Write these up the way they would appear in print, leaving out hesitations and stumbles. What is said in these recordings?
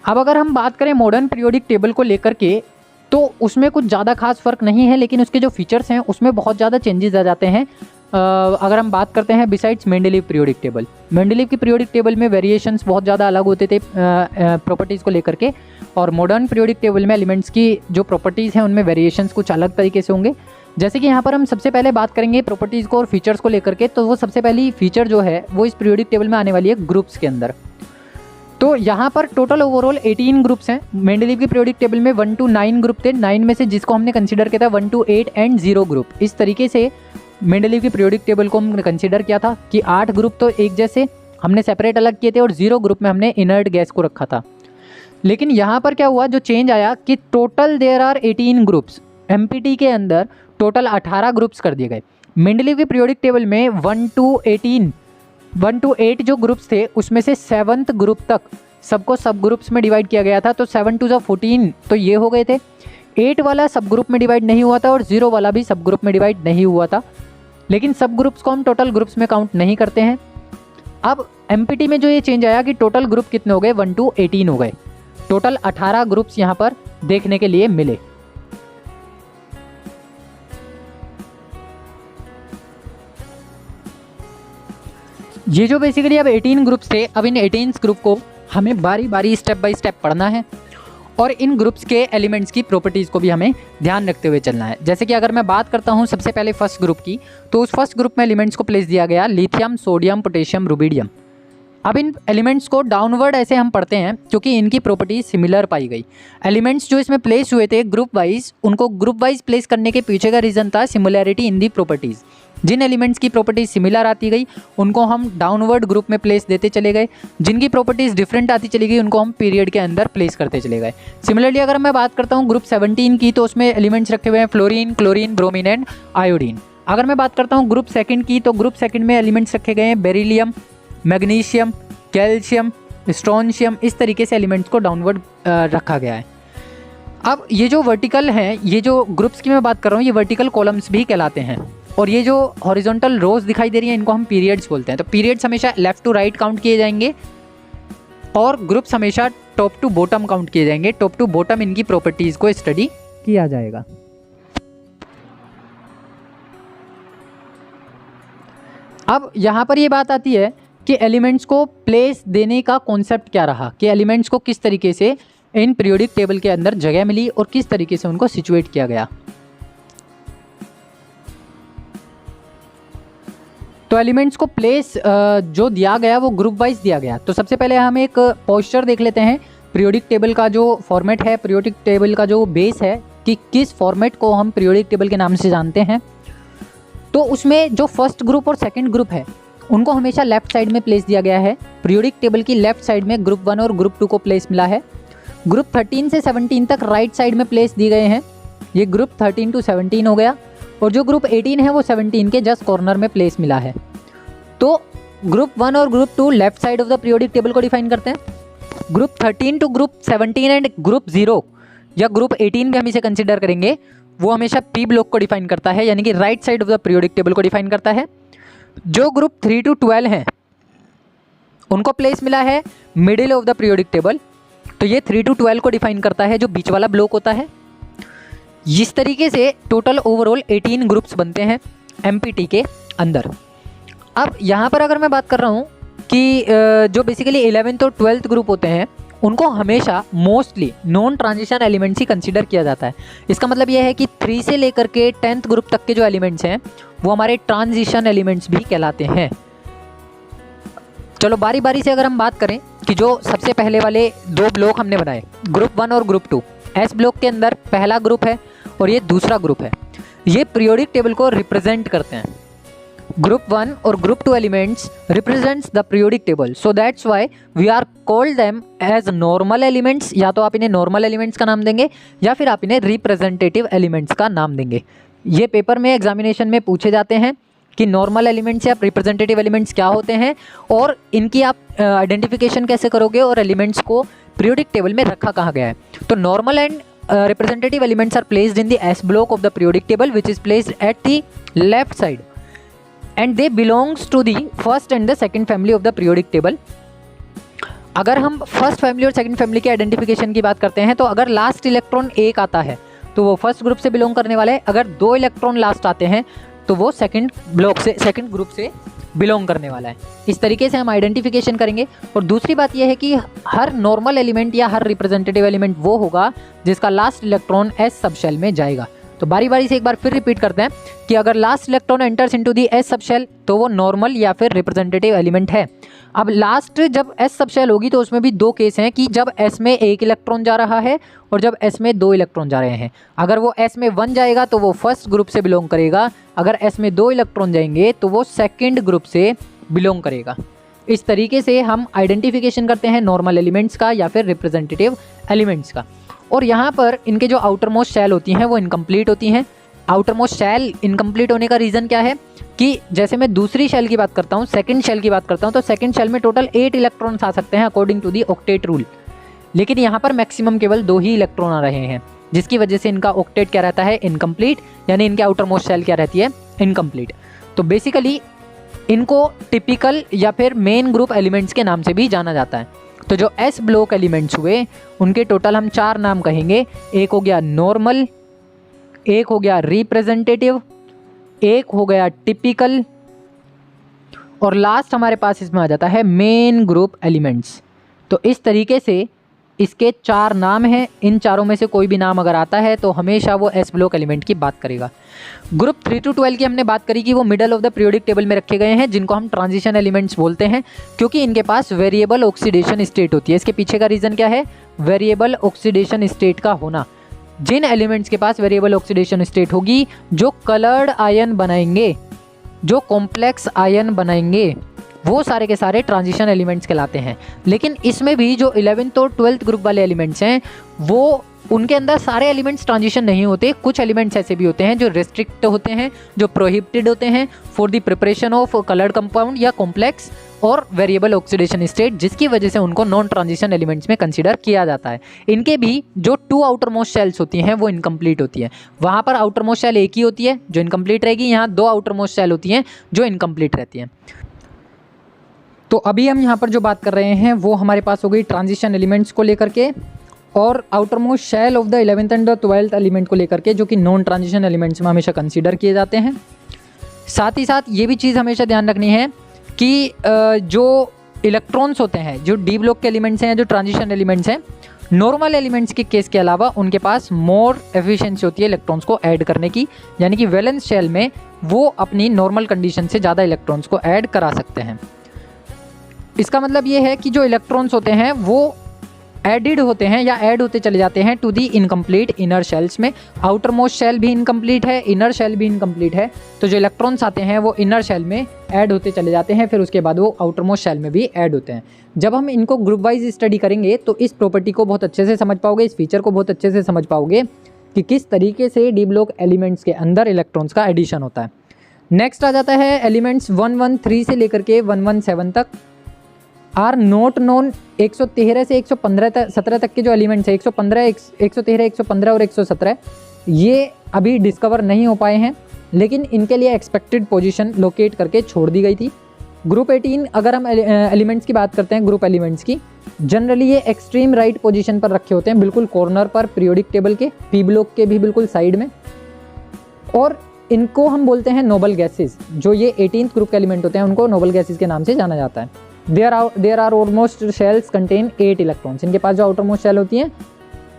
अब अगर हम बात करें मॉडर्न पीरियोडिक टेबल को लेकर के, तो उसमें कुछ ज़्यादा खास फ़र्क नहीं है, लेकिन उसके जो फीचर्स हैं उसमें बहुत ज़्यादा चेंजेस आ जाते हैं। अगर हम बात करते हैं besides Mendeleev periodic table, Mendeleev की पीरियोडिक टेबल में वेरिएशंस बहुत ज़्यादा अलग होते थे प्रॉपर्टीज़ को लेकर के, और मॉडर्न पीरियोडिक टेबल में एलिमेंट्स की जो प्रॉपर्टीज़ हैं उनमें वेरिएशंस कुछ अलग तरीके से होंगे। जैसे कि यहाँ पर हम सबसे पहले बात करेंगे प्रॉपर्टीज़ को और फीचर्स को लेकर के, तो वो सबसे पहली फीचर जो है वो इस पीरियोडिक टेबल में आने वाली है ग्रुप्स के अंदर। तो यहाँ पर टोटल ओवरऑल 18 ग्रुप्स हैं। मेंडलीव की पीरियोडिक टेबल में 1 to 9 ग्रुप थे, 9 में से जिसको हमने कंसीडर किया था 1 to 8 एंड 0 ग्रुप। इस तरीके से मेंडलीव की पीरियोडिक टेबल को हमने कंसीडर किया था कि 8 ग्रुप तो एक जैसे हमने सेपरेट अलग किए थे और 0 ग्रुप में हमने इनर्ट गैस को रखा था। लेकिन यहाँ पर क्या हुआ, जो चेंज आया कि total there are 18 groups, MPT के अंदर टोटल 18 ग्रुप्स कर दिए गए। मेंडलीव की पीरियोडिक टेबल में 1 to 8 जो ग्रुप्स थे उसमें से 7th ग्रुप तक सबको सब ग्रुप्स में डिवाइड किया गया था। तो 7 to 14 तो ये हो गए थे। 8 वाला सब ग्रुप में डिवाइड नहीं हुआ था और 0 वाला भी सब ग्रुप में डिवाइड नहीं हुआ था, लेकिन सब ग्रुप्स को हम टोटल ग्रुप्स में काउंट नहीं करते हैं। अब एमपीटी में जो ये चेंज आया कि टोटल ग्रुप कितने हो गए, 1 to 18 हो गए। टोटल 18 ग्रुप्स यहाँ पर देखने के लिए मिले। ये जो बेसिकली अब 18 ग्रुप्स थे, अब इन 18 ग्रुप को हमें बारी बारी स्टेप बाय स्टेप पढ़ना है और इन ग्रुप्स के एलिमेंट्स की प्रॉपर्टीज़ को भी हमें ध्यान रखते हुए चलना है। जैसे कि अगर मैं बात करता हूँ सबसे पहले फर्स्ट ग्रुप की, तो उस फर्स्ट ग्रुप में एलिमेंट्स को प्लेस दिया गया लिथियम, सोडियम, पोटेशियम, रुबिडियम। अब इन एलिमेंट्स को डाउनवर्ड ऐसे हम पढ़ते हैं क्योंकि इनकी प्रॉपर्टी सिमिलर पाई गई। एलिमेंट्स जो इसमें प्लेस हुए थे ग्रुप वाइज, उनको ग्रुप वाइज प्लेस करने के पीछे का रीज़न था सिमिलैरिटी इन दी प्रॉपर्टीज़। जिन एलिमेंट्स की प्रॉपर्टीज सिमिलर आती गई उनको हम डाउनवर्ड ग्रुप में प्लेस देते चले गए, जिनकी प्रॉपर्टीज डिफरेंट आती चली गई उनको हम पीरियड के अंदर प्लेस करते चले गए। सिमिलरली अगर मैं बात करता हूँ ग्रुप 17 की, तो उसमें एलिमेंट्स रखे हुए हैं fluorine, chlorine, bromine and iodine. अगर मैं बात करता हूँ ग्रुप सेकंड की, तो ग्रुप सेकंड में एलिमेंट्स रखे गए हैं बेरिलियम, मैग्नीशियम, कैल्शियम, स्ट्रोंशियम। इस तरीके से एलिमेंट्स को डाउनवर्ड रखा गया है। अब ये जो वर्टिकल हैं, ये जो ग्रुप्स की मैं बात कर रहा हूँ, ये वर्टिकल कॉलम्स भी कहलाते हैं, और ये जो हॉरिजॉन्टल रोज दिखाई दे रही हैं इनको हम पीरियड्स बोलते हैं। तो पीरियड्स हमेशा लेफ्ट टू राइट काउंट किए जाएंगे और ग्रुप्स हमेशा टॉप टू बॉटम काउंट किए जाएंगे। टॉप टू बॉटम इनकी प्रॉपर्टीज को स्टडी किया जाएगा। अब यहाँ पर ये बात आती है कि एलिमेंट्स को प्लेस देने का कॉन्सेप्ट क्या रहा, कि एलिमेंट्स को किस तरीके से इन पीरियोडिक टेबल के अंदर जगह मिली और किस तरीके से उनको सिचुएट किया गया। तो एलिमेंट्स को प्लेस जो दिया गया वो ग्रुप वाइज दिया गया। तो सबसे पहले हम एक पोस्चर देख लेते हैं पीरियोडिक टेबल का जो फॉर्मेट है, पीरियोडिक टेबल का जो बेस है कि किस फॉर्मेट को हम पीरियोडिक टेबल के नाम से जानते हैं। तो उसमें जो फर्स्ट ग्रुप और सेकंड ग्रुप है उनको हमेशा लेफ्ट साइड में प्लेस दिया गया है। पीरियोडिक टेबल की लेफ्ट साइड में ग्रुप 1 और ग्रुप 2 को प्लेस मिला है। ग्रुप 13 से 17 तक राइट साइड में प्लेस दिए गए हैं। ये ग्रुप 13 to 17 हो गया, और जो ग्रुप 18 है वो 17 के जस्ट कॉर्नर में प्लेस मिला है। तो ग्रुप 1 और group 2 left side of the periodic table को डिफाइन करते हैं। Group 13 to group 17 and group 0 या ग्रुप 18 भी हम इसे कंसिडर करेंगे, वो हमेशा पी ब्लॉक को डिफाइन करता है, यानी कि right side of the periodic table को डिफाइन करता है। जो ग्रुप 3 to 12 हैं उनको प्लेस मिला है middle of the periodic table, तो ये 3 to 12 को डिफाइन करता है, जो बीच वाला ब्लॉक होता है। इस तरीके से टोटल ओवरऑल 18 ग्रुप्स बनते हैं एमपीटी के अंदर। अब यहाँ पर अगर मैं बात कर रहा हूँ कि जो बेसिकली 11th और 12th ग्रुप होते हैं उनको हमेशा मोस्टली नॉन ट्रांजिशन एलिमेंट्स ही कंसीडर किया जाता है। इसका मतलब यह है कि 3 से लेकर के 10th ग्रुप तक के जो एलिमेंट्स हैं वो हमारे ट्रांजिशन एलिमेंट्स भी कहलाते हैं। चलो बारी बारी से अगर हम बात करें कि जो सबसे पहले वाले 2 ब्लॉक हमने बनाए ग्रुप 1 और ग्रुप 2, एस ब्लॉक के अंदर पहला ग्रुप है और ये दूसरा ग्रुप है। ये पीरियोडिक टेबल को रिप्रेजेंट करते हैं। ग्रुप 1 और group 2 elements represents the periodic table, so that's why we are called them as normal elements. या तो आप इन्हें नॉर्मल एलिमेंट्स का नाम देंगे या फिर आप इन्हें रिप्रेजेंटेटिव एलिमेंट्स का नाम देंगे। ये पेपर में एग्जामिनेशन में पूछे जाते हैं कि नॉर्मल एलिमेंट्स या रिप्रेजेंटेटिव एलिमेंट्स क्या होते हैं और इनकी आप आइडेंटिफिकेशन कैसे करोगे और एलिमेंट्स को पीरियोडिक टेबल में रखा कहाँ गया है। तो normal and representative elements are placed in the S block of the periodic table, which is placed at the left side, and they belongs to the first and the second family of the periodic table. अगर हम first family और second family के identification की बात करते हैं तो अगर लास्ट इलेक्ट्रॉन एक आता है तो वो फर्स्ट ग्रुप से बिलोंग करने वाला है, अगर 2 इलेक्ट्रॉन लास्ट आते हैं तो वो सेकंड ग्रुप से बिलोंग करने वाला है। इस तरीके से हम आइडेंटिफिकेशन करेंगे। और दूसरी बात यह है कि हर नॉर्मल एलिमेंट या हर रिप्रेजेंटेटिव एलिमेंट वो होगा जिसका last electron S sub shell में जाएगा। तो बारी बारी से एक बार फिर रिपीट करते हैं कि अगर last electron enters into the S sub shell तो वो नॉर्मल या फिर रिप्रेजेंटेटिव एलिमेंट है। अब लास्ट जब एस सब शेल होगी तो उसमें भी 2 केस हैं कि जब एस में 1 इलेक्ट्रॉन जा रहा है और जब एस में 2 इलेक्ट्रॉन जा रहे हैं। अगर वो एस में 1 जाएगा तो वो फर्स्ट ग्रुप से बिलोंग करेगा, अगर एस में 2 इलेक्ट्रॉन जाएंगे तो वो सेकेंड ग्रुप से बिलोंग करेगा। इस तरीके से हम आइडेंटिफिकेशन करते हैं नॉर्मल एलिमेंट्स का या फिर रिप्रेजेंटेटिव एलिमेंट्स का। और यहाँ पर इनके जो आउटर मोस्ट शेल होती हैं वो इनकम्प्लीट होती हैं। आउटर मोस्ट शेल इनकम्प्लीट होने का रीज़न क्या है कि जैसे मैं दूसरी शेल की बात करता हूँ, सेकंड शेल की बात करता हूँ, तो सेकंड शेल में टोटल 8 इलेक्ट्रॉन्स आ सकते हैं according to the octet rule, लेकिन यहाँ पर मैक्सिमम केवल 2 ही इलेक्ट्रॉन आ रहे हैं, जिसकी वजह से इनका ऑक्टेट क्या रहता है, इनकम्प्लीट, यानी इनके आउटर मोस्ट शेल क्या रहती है, इनकम्प्लीट। तो बेसिकली इनको टिपिकल या फिर मेन ग्रुप एलिमेंट्स के नाम से भी जाना जाता है। तो जो एस ब्लॉक एलिमेंट्स हुए उनके टोटल हम 4 नाम कहेंगे। एक हो गया नॉर्मल, एक हो गया रिप्रेजेंटेटिव, एक हो गया टिपिकल, और लास्ट हमारे पास इसमें आ जाता है मेन ग्रुप एलिमेंट्स। तो इस तरीके से इसके 4 नाम हैं। इन चारों में से कोई भी नाम अगर आता है तो हमेशा वो एस ब्लॉक एलिमेंट की बात करेगा। ग्रुप 3 to 12 की हमने बात करी कि वो middle of the periodic table में रखे गए हैं, जिनको हम ट्रांजिशन एलिमेंट्स बोलते हैं, क्योंकि इनके पास वेरिएबल ऑक्सीडेशन स्टेट होती है। इसके पीछे का रीज़न क्या है, वेरिएबल ऑक्सीडेशन स्टेट का होना। जिन एलिमेंट्स के पास वेरिएबल ऑक्सीडेशन स्टेट होगी, जो कलर्ड आयन बनाएंगे, जो कॉम्प्लेक्स आयन बनाएंगे, वो सारे के सारे ट्रांजिशन एलिमेंट्स कहलाते हैं। लेकिन इसमें भी जो 11th और 12th ग्रुप वाले एलिमेंट्स हैं वो उनके अंदर सारे एलिमेंट्स ट्रांजिशन नहीं होते। कुछ एलिमेंट्स ऐसे भी होते हैं जो रिस्ट्रिक्ट होते हैं, जो प्रोहिबिटेड होते हैं for the preparation of coloured compound या कॉम्प्लेक्स और वेरिएबल ऑक्सीडेशन स्टेट, जिसकी वजह से उनको नॉन ट्रांजिशन एलिमेंट्स में कंसीडर किया जाता है। इनके भी जो 2 आउटर मोस्ट शेल्स होती हैं वो इनकम्प्लीट होती है। वहाँ पर आउटर मोस्ट शेल एक ही होती है जो इनकम्प्लीट रहेगी, यहाँ 2 आउटर मोस्ट शेल होती हैं जो इनकम्प्लीट रहती हैं। तो अभी हम यहाँ पर जो बात कर रहे हैं वो हमारे पास हो गई ट्रांजिशन एलिमेंट्स को लेकर के, और outer most shell of the 11th and the 12th element को लेकर के, जो कि नॉन ट्रांजिशन एलिमेंट्स में हमेशा कंसीडर किए जाते हैं। साथ ही साथ ये भी चीज़ हमेशा ध्यान रखनी है कि जो इलेक्ट्रॉन्स होते हैं, जो डी ब्लॉक के एलिमेंट्स हैं, जो ट्रांजिशन एलिमेंट्स हैं, नॉर्मल एलिमेंट्स के केस के अलावा उनके पास मोर एफिशिएंसी होती है इलेक्ट्रॉन्स को ऐड करने की, यानी कि वैलेंस शेल में वो अपनी नॉर्मल कंडीशन से ज़्यादा इलेक्ट्रॉन्स को ऐड करा सकते हैं। इसका मतलब ये है कि जो इलेक्ट्रॉन्स होते हैं वो एडिड होते हैं या ऐड होते चले जाते हैं to the incomplete inner shells में। आउटर मोस्ट शेल भी इनकम्प्लीट है, इनर शेल भी इनकम्प्लीट है, तो जो इलेक्ट्रॉन्स आते हैं वो इनर शेल में ऐड होते चले जाते हैं, फिर उसके बाद वो आउटर मोस्ट शेल में भी ऐड होते हैं। जब हम इनको ग्रुप वाइज स्टडी करेंगे तो इस प्रॉपर्टी को बहुत अच्छे से समझ पाओगे, इस फीचर को बहुत अच्छे से समझ पाओगे कि किस तरीके से डी ब्लॉक एलिमेंट्स के अंदर इलेक्ट्रॉन्स का एडिशन होता है। नेक्स्ट आ जाता है एलिमेंट्स 113 से लेकर के 117 तक आर नॉट नोन। 113 से 117 तक के जो एलिमेंट्स हैं, 113, 115 और 117, ये अभी डिस्कवर नहीं हो पाए हैं, लेकिन इनके लिए एक्सपेक्टेड पोजीशन लोकेट करके छोड़ दी गई थी। ग्रुप 18 अगर हम एलिमेंट्स की बात करते हैं, ग्रुप एलिमेंट्स की, जनरली ये एक्सट्रीम राइट पोजीशन पर रखे होते हैं, बिल्कुल कॉर्नर पर पीरियोडिक टेबल के, पी ब्लॉक के भी बिल्कुल साइड में, और इनको हम बोलते हैं नोबल गैसेस। जो ये 18th ग्रुप के एलिमेंट होते हैं उनको नोबल गैसेस के नाम से जाना जाता है। There are almost shells contain 8 electrons. इनके पास जो आउटर मोस्ट शेल होती हैं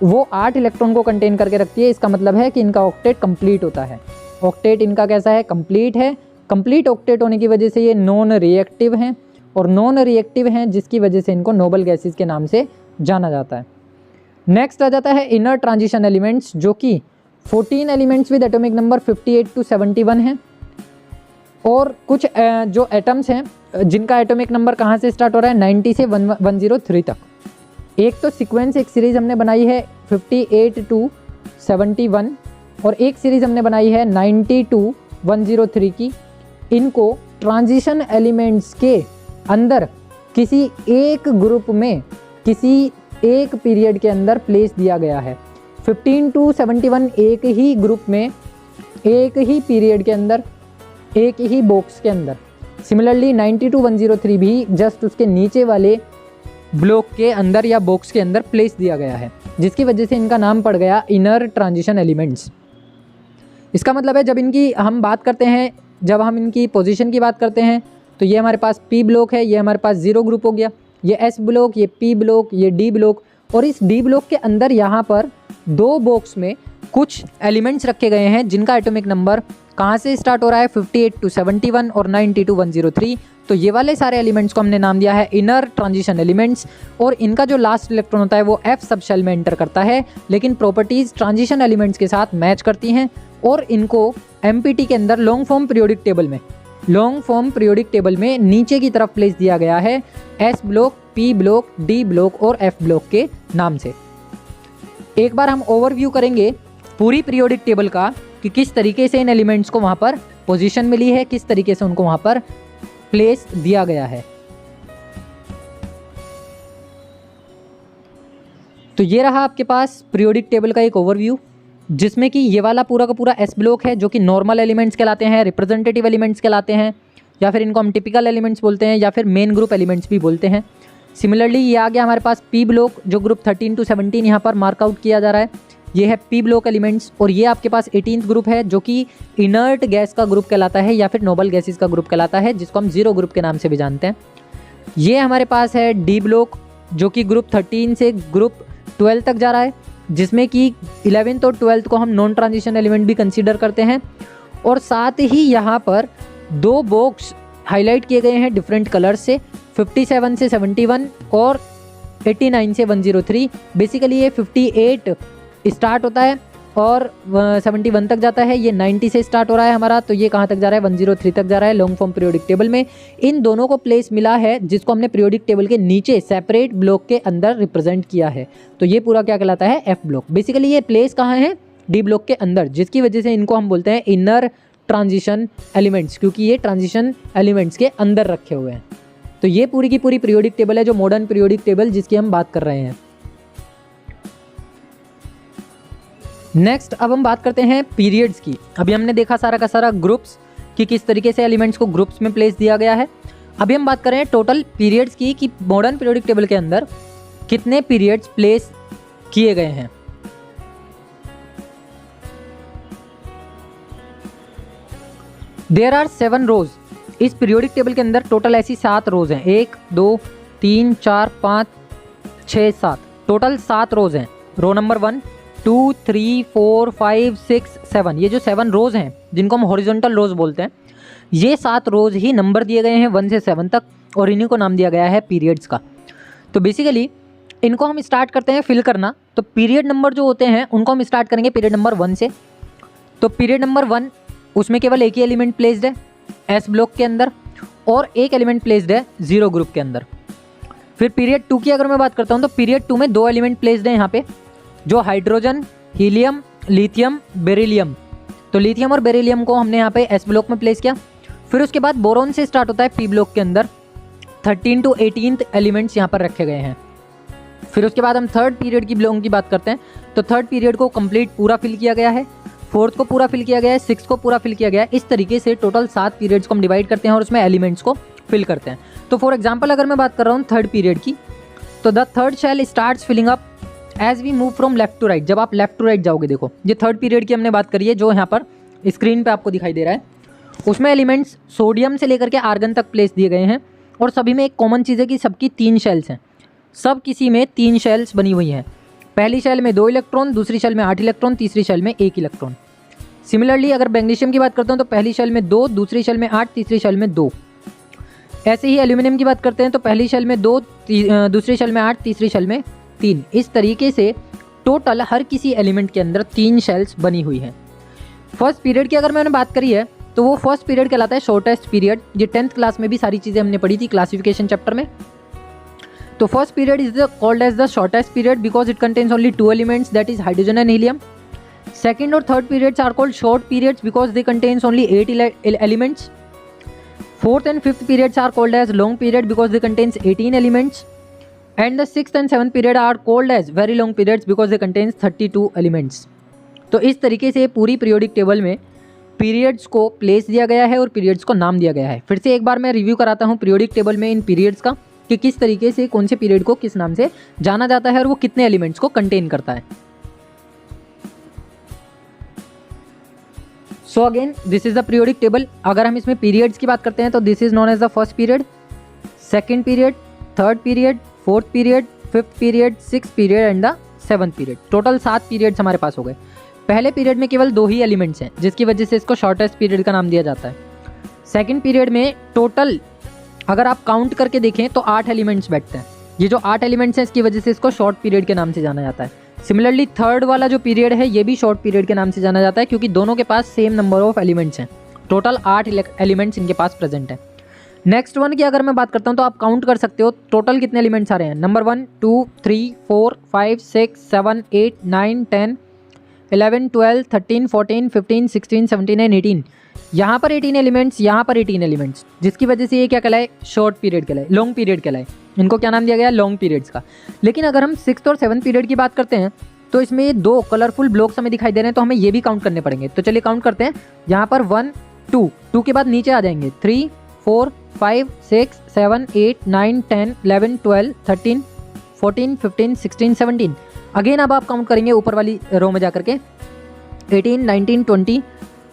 वो 8 इलेक्ट्रॉन को कंटेन करके रखती है। इसका मतलब है कि इनका ऑक्टेट कंप्लीट होता है। ऑक्टेट इनका कैसा है, कंप्लीट है। कंप्लीट ऑक्टेट होने की वजह से ये नॉन रिएक्टिव हैं, और नॉन रिएक्टिव हैं जिसकी वजह से इनको नोबल गैसेस के नाम से जाना जाता है। नेक्स्ट आ जाता है इनर ट्रांजिशन एलिमेंट्स, जो कि 14 elements with atomic number 58 to 71 हैं, और कुछ जो एटम्स हैं जिनका एटॉमिक नंबर कहाँ से स्टार्ट हो रहा है, 90 से 103 तक। एक तो सीक्वेंस, एक सीरीज़ हमने बनाई है 58 to 71, और एक सीरीज़ हमने बनाई है 90 to 103 की। इनको ट्रांजिशन एलिमेंट्स के अंदर किसी एक ग्रुप में, किसी एक पीरियड के अंदर प्लेस दिया गया है। 15 to 71 एक ही ग्रुप में, एक ही पीरियड के अंदर, एक ही बॉक्स के अंदर। सिमिलरली 90 to 103 भी जस्ट उसके नीचे वाले ब्लॉक के अंदर या बॉक्स के अंदर प्लेस दिया गया है, जिसकी वजह से इनका नाम पड़ गया इनर ट्रांजिशन एलिमेंट्स। इसका मतलब है जब इनकी हम बात करते हैं, जब हम इनकी पोजीशन की बात करते हैं, तो ये हमारे पास पी ब्लॉक है, ये हमारे पास 0 ग्रुप हो गया, ये एस ब्लॉक, ये पी ब्लॉक, ये डी ब्लॉक, और इस डी ब्लॉक के अंदर यहाँ पर 2 बॉक्स में कुछ एलिमेंट्स रखे गए हैं जिनका एटॉमिक नंबर कहाँ से स्टार्ट हो रहा है, 58 to 71 और 90 to 103। तो ये वाले सारे एलिमेंट्स को हमने नाम दिया है इनर ट्रांजिशन एलिमेंट्स, और इनका जो लास्ट इलेक्ट्रॉन होता है वो एफ सब शेल में एंटर करता है, लेकिन प्रॉपर्टीज ट्रांजिशन एलिमेंट्स के साथ मैच करती हैं, और इनको एमपीटी के अंदर लॉन्ग फॉर्म पीरियोडिक टेबल में नीचे की तरफ प्लेस दिया गया है S block, P block, D block और एफ ब्लॉक के नाम से। एक बार हम ओवरव्यू करेंगे पूरी पीरियोडिक टेबल का कि किस तरीके से इन एलिमेंट्स को वहाँ पर पोजीशन मिली है, किस तरीके से उनको वहाँ पर प्लेस दिया गया है। तो ये रहा आपके पास पीरियोडिक टेबल का एक ओवरव्यू, जिसमें कि ये वाला पूरा का पूरा एस ब्लॉक है जो कि नॉर्मल एलिमेंट्स कहलाते हैं, रिप्रेजेंटेटिव एलिमेंट्स कहलाते हैं, या फिर इनको हम टिपिकल एलिमेंट्स बोलते हैं, या फिर मेन ग्रुप एलिमेंट्स भी बोलते हैं। सिमिलरली ये आ गया हमारे पास पी ब्लॉक, जो ग्रुप 13 to 17 यहाँ पर मार्कआउट किया जा रहा है, ये है पी ब्लॉक एलिमेंट्स, और ये आपके पास 18th ग्रुप है जो कि इनर्ट गैस का ग्रुप कहलाता है या फिर नोबल गैसेस का ग्रुप कहलाता है, जिसको हम 0 ग्रुप के नाम से भी जानते हैं। ये हमारे पास है डी ब्लॉक जो कि ग्रुप 13 से ग्रुप 12 तक जा रहा है, जिसमें कि 11th और 12th को हम नॉन ट्रांजिशन एलिमेंट भी कंसीडर करते हैं। और साथ ही यहाँ पर 2 बॉक्स हाईलाइट किए गए हैं डिफरेंट कलर से, 57 से 71 और 89 से 103। बेसिकली ये 58 स्टार्ट होता है और 71 तक जाता है, ये 90 से स्टार्ट हो रहा है हमारा, तो ये कहाँ तक जा रहा है, 103 तक जा रहा है लॉन्ग फॉर्म पीरियोडिक टेबल में। इन दोनों को प्लेस मिला है जिसको हमने पीरियोडिक टेबल के नीचे सेपरेट ब्लॉक के अंदर रिप्रेजेंट किया है, तो ये पूरा क्या कहलाता है, एफ ब्लॉक। बेसिकली ये प्लेस कहाँ है, डी ब्लॉक के अंदर, जिसकी वजह से इनको हम बोलते हैं इनर ट्रांजिशन एलिमेंट्स, क्योंकि ये ट्रांजिशन एलिमेंट्स के अंदर रखे हुए हैं। तो ये पूरी की पूरी पीरियोडिक टेबल है जो मॉडर्न पीरियोडिक टेबल जिसकी हम बात कर रहे हैं। नेक्स्ट अब हम बात करते हैं पीरियड्स की। अभी हमने देखा सारा का सारा ग्रुप्स कि किस तरीके से एलिमेंट्स को ग्रुप्स में प्लेस दिया गया है। अभी हम बात कर रहे हैं टोटल पीरियड्स की कि मॉडर्न पीरियोडिक टेबल के अंदर कितने पीरियड्स प्लेस किए गए हैं। देयर आर 7 रोज। इस पीरियोडिक टेबल के अंदर टोटल ऐसी 7 रोज हैं, 1 2 3 4 5 6 7, टोटल 7 रोज हैं। रो नंबर 1 2 3 4 5 6 7, ये जो 7 रोज हैं जिनको हम हॉरिजॉन्टल रोज बोलते हैं, ये 7 रोज ही नंबर दिए गए हैं 1 से 7 तक, और इन्हीं को नाम दिया गया है पीरियड्स का। तो बेसिकली इनको हम स्टार्ट करते हैं फिल करना। तो पीरियड नंबर जो होते हैं उनको हम स्टार्ट करेंगे पीरियड नंबर 1 से। तो पीरियड नंबर 1 उसमें केवल एक ही एलिमेंट प्लेस्ड है एस ब्लॉक के अंदर, और एक एलिमेंट प्लेस्ड है 0 ग्रुप के अंदर। फिर पीरियड 2 की अगर मैं बात करता हूँ तो पीरियड 2 में 2 एलिमेंट प्लेस्ड है यहाँ पे, जो हाइड्रोजन, हीलियम, लिथियम, बेरिलियम। तो लिथियम और बेरिलियम को हमने यहाँ पे एस ब्लॉक में प्लेस किया। फिर उसके बाद बोरोन से स्टार्ट होता है पी ब्लॉक के अंदर, 13 to 18 एलिमेंट्स यहाँ पर रखे गए हैं। फिर उसके बाद हम थर्ड पीरियड की ब्लॉक की बात करते हैं, तो थर्ड पीरियड को कंप्लीट पूरा फिल किया गया है, 4th को पूरा फिल किया गया है, 6th को पूरा फिल किया गया है। इस तरीके से टोटल 7 पीरियड्स को हम डिवाइड करते हैं और उसमें एलिमेंट्स को फिल करते हैं। तो फॉर एग्जाम्पल अगर मैं बात कर रहा हूँ थर्ड पीरियड की, तो the third shell starts filling up as we move from left to right. जब आप लेफ्ट टू राइट जाओगे, देखो ये थर्ड पीरियड की हमने बात करी है जो यहाँ पर स्क्रीन पे आपको दिखाई दे रहा है, उसमें एलिमेंट्स सोडियम से लेकर के आर्गन तक प्लेस दिए गए हैं, और सभी में एक कॉमन चीज़ है कि सबकी 3 शेल्स हैं, सब किसी में 3 शेल्स बनी हुई हैं। पहली शेल में 2 इलेक्ट्रॉन, दूसरी शेल में 8 इलेक्ट्रॉन, तीसरी शेल में 1 इलेक्ट्रॉन। सिमिलरली अगर मैग्नीशियम की बात करता हूँ तो पहली शेल में 2, दूसरी शेल में 8, तीसरी शेल में 2। ऐसे ही एल्यूमिनियम की बात करते हैं तो पहली शेल में 2, दूसरी शेल में 8, तीसरी शेल में 3। इस तरीके से टोटल हर किसी एलिमेंट के अंदर 3 शेल्स बनी हुई हैं। फर्स्ट पीरियड की अगर मैंने बात करी है तो वो फर्स्ट पीरियड कहलाता है शॉर्टेस्ट पीरियड। ये 10th क्लास में भी सारी चीज़ें हमने पढ़ी थी क्लासिफिकेशन चैप्टर में। तो first period is called as the shortest period because it contains only 2 elements, that is hydrogen and helium. Second और third periods are called short periods because they contains only 8 elements. Fourth and fifth periods are called as long period because they contains 18 elements. And the sixth and seventh period are called as very long periods because they contains 32 elements. तो इस तरीके से पूरी periodic table में periods को place दिया गया है और पीरियड्स को नाम दिया गया है। फिर से एक बार मैं रिव्यू कराता हूँ पीरियोडिक टेबल में इन पीरियड्स का कि किस तरीके से कौन से पीरियड को किस नाम से जाना जाता है और वो कितने एलिमेंट्स को कंटेन करता है। So again this is the periodic table. अगर हम इसमें पीरियड्स की बात करते हैं तो this is known as the first period, second period, third period, fourth period, fifth period, six period and the seventh period. Total 7 periods हमारे पास हो गए। पहले पीरियड में केवल 2 ही एलिमेंट्स हैं जिसकी वजह से इसको शॉर्टेस्ट पीरियड का नाम दिया जाता है। सेकेंड पीरियड में टोटल अगर आप काउंट करके देखें तो 8 एलिमेंट्स बैठते हैं। ये जो 8 एलिमेंट्स हैं इसकी वजह से इसको शॉर्ट पीरियड के नाम से जाना जाता है। सिमिलरली थर्ड वाला जो पीरियड है ये भी शॉर्ट पीरियड के नाम से जाना जाता है क्योंकि दोनों के पास सेम नंबर ऑफ एलिमेंट्स हैं। टोटल 8 एलिमेंट्स इनके पास प्रेजेंट है। नेक्स्ट वन की अगर मैं बात करता हूँ तो आप काउंट कर सकते हो टोटल कितने एलिमेंट्स आ रहे हैं। Number 1 2 3 4 5 6 7 8 9 10 11 12 13 14 15 16 17 and 18। यहाँ पर 18 एलिमेंट्स, यहाँ पर 18 एलिमेंट्स, जिसकी वजह से ये क्या कहलाए, शॉर्ट पीरियड कहलाए, लॉन्ग पीरियड कहलाए। इनको क्या नाम दिया गया, लॉन्ग पीरियड्स का। लेकिन अगर हम 6th और 7th पीरियड की बात करते हैं तो इसमें 2 कलरफुल ब्लॉक्स हमें दिखाई दे रहे हैं, तो हमें ये भी काउंट करने पड़ेंगे। तो चलिए काउंट करते हैं। यहाँ पर 1 2 के बाद नीचे आ जाएंगे 3 4 5 6 7 8 9 10 11 12 13 14 15 16 17। अगेन अब आप काउंट करेंगे ऊपर वाली रो में जाकर के 18 19 20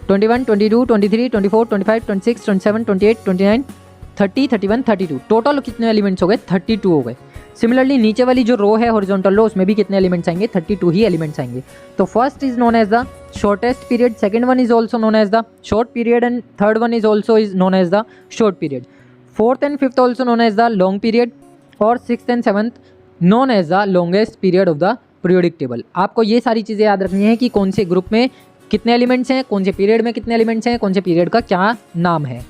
21 22 23 24 25 26 27 28 29 30 31 32। टोटल कितने एलिमेंट्स हो गए, 32 हो गए। सिमिलरली नीचे वाली जो रो है हॉरिजॉन्टल रो, उसमें भी कितने एलिमेंट्स आएंगे, 32 ही एलिमेंट्स आएंगे। तो first is known as the shortest period, second one is also known as the short period and third one is also is known as the short period. Fourth and fifth also known as the long period और sixth and seventh known as the longest period of the periodic table. आपको ये सारी चीज़ें याद रखनी है कि कौन से ग्रुप में कितने एलिमेंट्स हैं, कौन से पीरियड में कितने एलिमेंट्स हैं, कौन से पीरियड का क्या नाम है।